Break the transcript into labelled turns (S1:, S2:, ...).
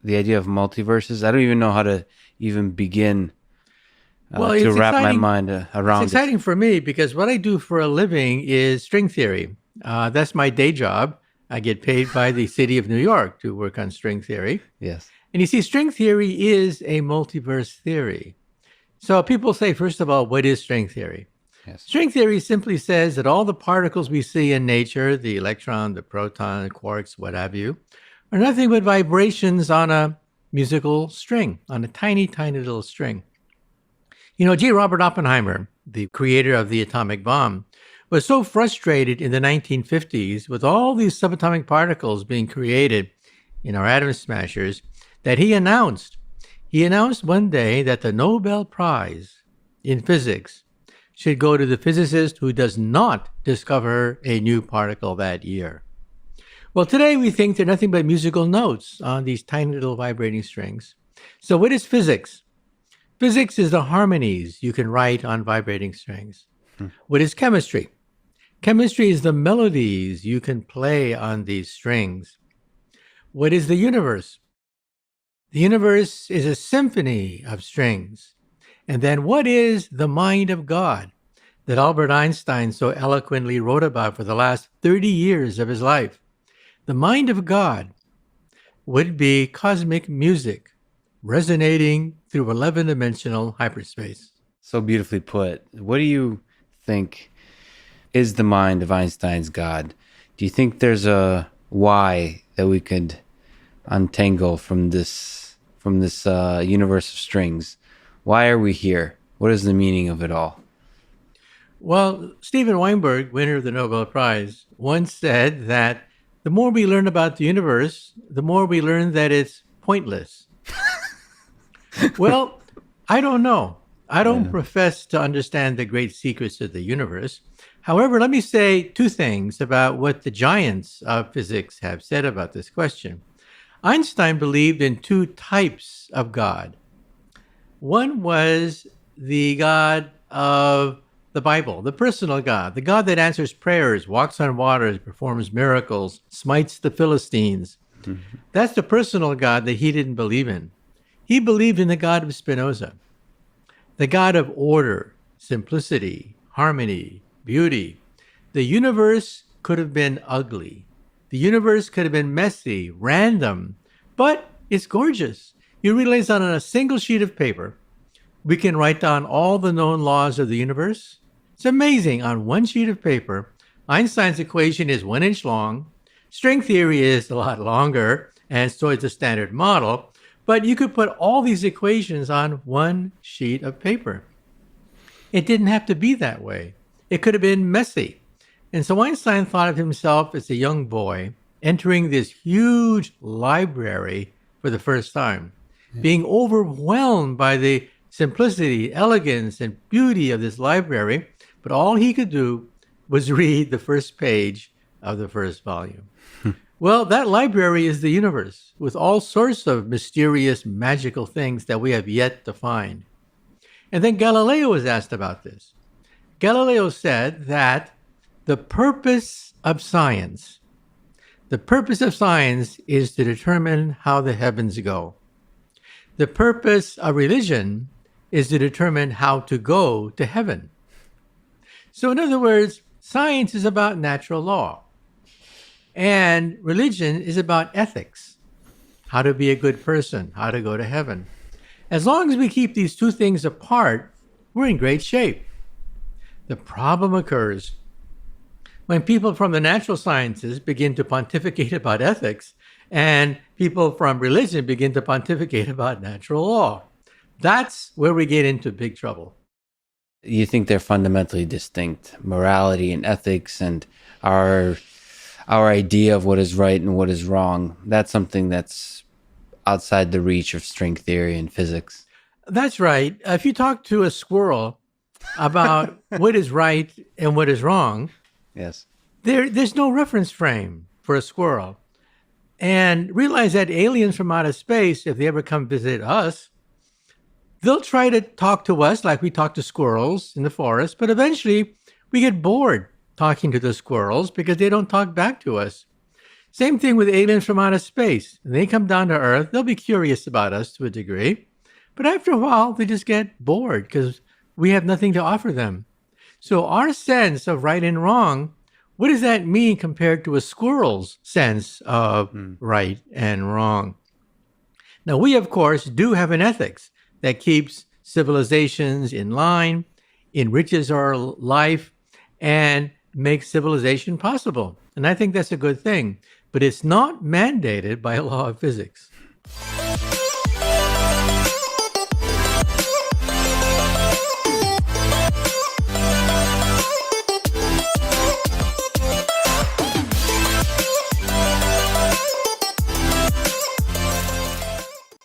S1: the idea of multiverses. I don't even know how to even begin
S2: Well,
S1: to
S2: it's
S1: wrap my
S2: exciting.
S1: mind
S2: It's
S1: around it.
S2: exciting for me because what I do for a living is string theory. That's my day job. I get paid by the city of New York to work on string theory.
S1: Yes.
S2: And you see, string theory is a multiverse theory. So people say, first of all, what is string theory?
S1: Yes.
S2: String theory simply says that all the particles we see in nature, the electron, the proton, the quarks, what have you, are nothing but vibrations on a musical string, on a tiny, tiny little string. You know, G. Robert Oppenheimer, the creator of the atomic bomb, was so frustrated in the 1950s with all these subatomic particles being created in our atom smashers that he announced one day that the Nobel Prize in physics should go to the physicist who does not discover a new particle that year. Well, today we think they're nothing but musical notes on these tiny little vibrating strings. So, what is physics? Physics is the harmonies you can write on vibrating strings.
S1: Hmm.
S2: What is chemistry? Chemistry is the melodies you can play on these strings. What is the universe? The universe is a symphony of strings. And then what is the mind of God that Albert Einstein so eloquently wrote about for the last 30 years of his life? The mind of God would be cosmic music resonating through 11-dimensional hyperspace.
S1: So beautifully put. What do you think is the mind of Einstein's God? Do you think there's a why that we could untangle from this universe of strings? Why are we here? What is the meaning of it all?
S2: Well, Steven Weinberg, winner of the Nobel Prize, once said that the more we learn about the universe, the more we learn that it's pointless. Well, I don't know. I don't
S1: Yeah.
S2: profess to understand the great secrets of the universe. However, let me say two things about what the giants of physics have said about this question. Einstein believed in two types of God. One was the God of the Bible, the personal God, the God that answers prayers, walks on waters, performs miracles, smites the Philistines.
S1: Mhm.
S2: That's the personal God that he didn't believe in. He believed in the God of Spinoza, the God of order, simplicity, harmony, beauty. The universe could have been ugly. The universe could have been messy, random, but it's gorgeous. You realize that on a single sheet of paper, we can write down all the known laws of the universe. It's amazing. On one sheet of paper, Einstein's equation is 1 inch long. String theory is a lot longer, and so is the standard model. But you could put all these equations on one sheet of paper. It didn't have to be that way. It could have been messy. And so Einstein thought of himself as a young boy entering this huge library for the first time, being overwhelmed by the simplicity, elegance, and beauty of this library. But all he could do was read the first page of the first volume. Well, that library is the universe with all sorts of mysterious, magical things that we have yet to find. And then Galileo was asked about this. Galileo said that the purpose of science, the purpose of science is to determine how the heavens go. The purpose of religion is to determine how to go to heaven. So, in other words, science is about natural law, and religion is about ethics, how to be a good person, how to go to heaven. As long as we keep these two things apart, we're in great shape. The problem occurs when people from the natural sciences begin to pontificate about ethics and people from religion begin to pontificate about natural law. That's where we get into big trouble.
S1: You think they're fundamentally distinct, morality and ethics, and our our idea of what is right and what is wrong. That's something that's outside the reach of string theory and physics.
S2: That's right. If you talk to a squirrel about what is right and what is wrong,
S1: Yes.
S2: there's no reference frame for a squirrel. And realize that aliens from outer space, if they ever come visit us, they'll try to talk to us like we talk to squirrels in the forest, but eventually we get bored talking to the squirrels because they don't talk back to us. Same thing with aliens from outer space. When they come down to Earth, they'll be curious about us to a degree. But after a while, they just get bored because we have nothing to offer them. So, our sense of right and wrong, what does that mean compared to a squirrel's sense of right and wrong? Now, we, of course, do have an ethics that keeps civilizations in line, enriches our life, and makes civilization possible. And I think that's a good thing. But it's not mandated by a law of physics.